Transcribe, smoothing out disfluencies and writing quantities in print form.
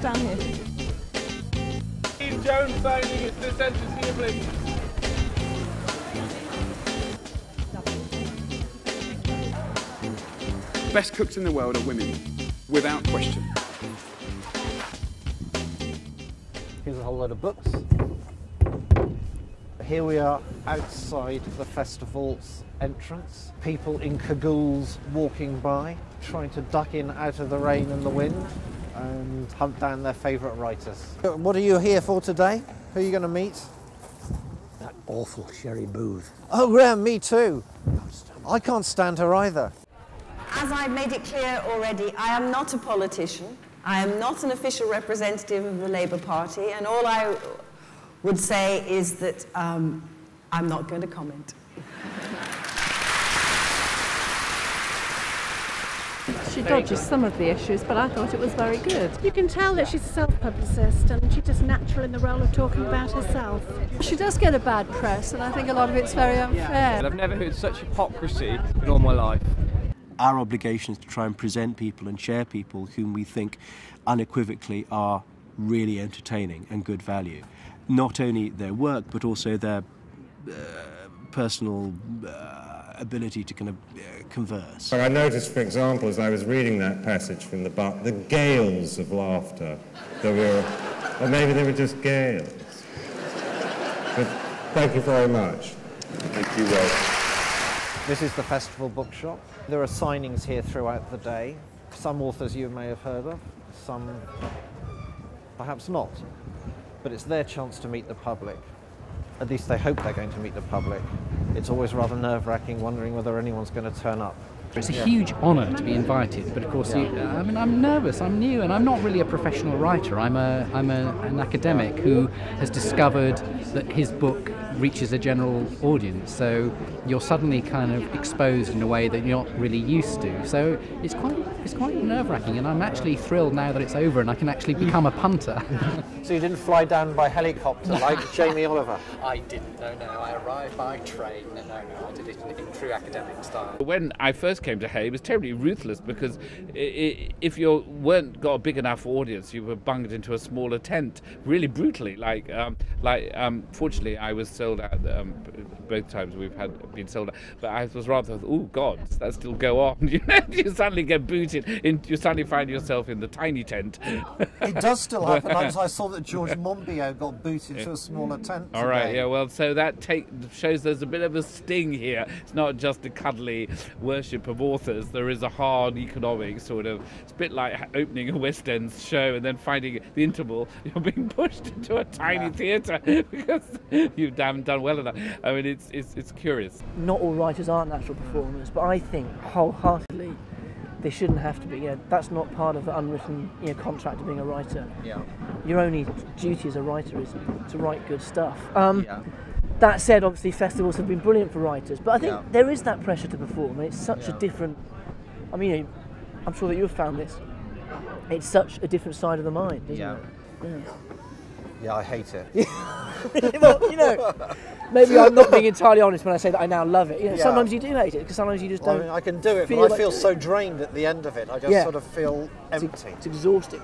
down here. Steve Jones signing is this entrance here, please. Best cooks in the world are women, without question. Here's a whole load of books. Here we are outside the festival's entrance. People in cagoules walking by, trying to duck in out of the rain and the wind and hunt down their favourite writers. What are you here for today? Who are you going to meet? That awful Cherie Blair. Oh yeah, me too. I can't stand her either. As I've made it clear already, I am not a politician. I am not an official representative of the Labour Party, and all I would say is that I'm not going to comment. She dodges some of the issues, but I thought it was very good. You can tell that she's a self-publicist and she's just natural in the role of talking about herself. She does get a bad press, and I think a lot of it's very unfair. I've never heard such hypocrisy in all my life. Our obligation is to try and present people and share people whom we think unequivocally are really entertaining and good value. Not only their work, but also their personal ability to kind of converse. I noticed, for example, as I was reading that passage from the book, the gales of laughter. Or maybe they were just gales. But thank you very much. Thank you, Will. This is the festival bookshop. There are signings here throughout the day. Some authors you may have heard of, some perhaps not. But it's their chance to meet the public. At least they hope they're going to meet the public. It's always rather nerve-wracking wondering whether anyone's going to turn up. It's a huge honour to be invited, but of course, I'm nervous, I'm new, and I'm not really a professional writer. I'm an academic who has discovered that his book reaches a general audience, so you're suddenly kind of exposed in a way that you're not really used to. So it's quite nerve-wracking, and I'm actually thrilled now that it's over and I can actually become a punter. So you didn't fly down by helicopter like Jamie Oliver? I didn't, no, I arrived by train, no, I did it in true academic style. When I first came to Hay, it was terribly ruthless because if you weren't got a big enough audience, you were bunged into a smaller tent, really brutally. Fortunately, I was sold out both times we've been sold out, but I was rather, oh God, does that still go on? You suddenly get booted, you suddenly find yourself in the tiny tent. It does still happen. I saw that George Monbiot got booted to a smaller tent today. All right, yeah, well, so that shows there's a bit of a sting here. It's not just a cuddly worship of authors. There is a hard economic sort of, it's a bit like opening a West End show and then finding the interval, you're being pushed into a tiny theatre because you haven't done well enough. I mean, it's curious. Not all writers are natural performers, but I think wholeheartedly they shouldn't have to be. That's not part of the unwritten contract of being a writer. Yeah. Your only duty as a writer is to write good stuff. That said, obviously festivals have been brilliant for writers, but I think there is that pressure to perform, and it's such a different. I mean, I'm sure that you've found this. It's such a different side of the mind, isn't it? Yeah, I hate it. Well, maybe I'm not being entirely honest when I say that I now love it. Sometimes you do hate it, because sometimes you just don't. I can do it, but I feel so drained at the end of it. I just sort of feel empty. It's exhausting.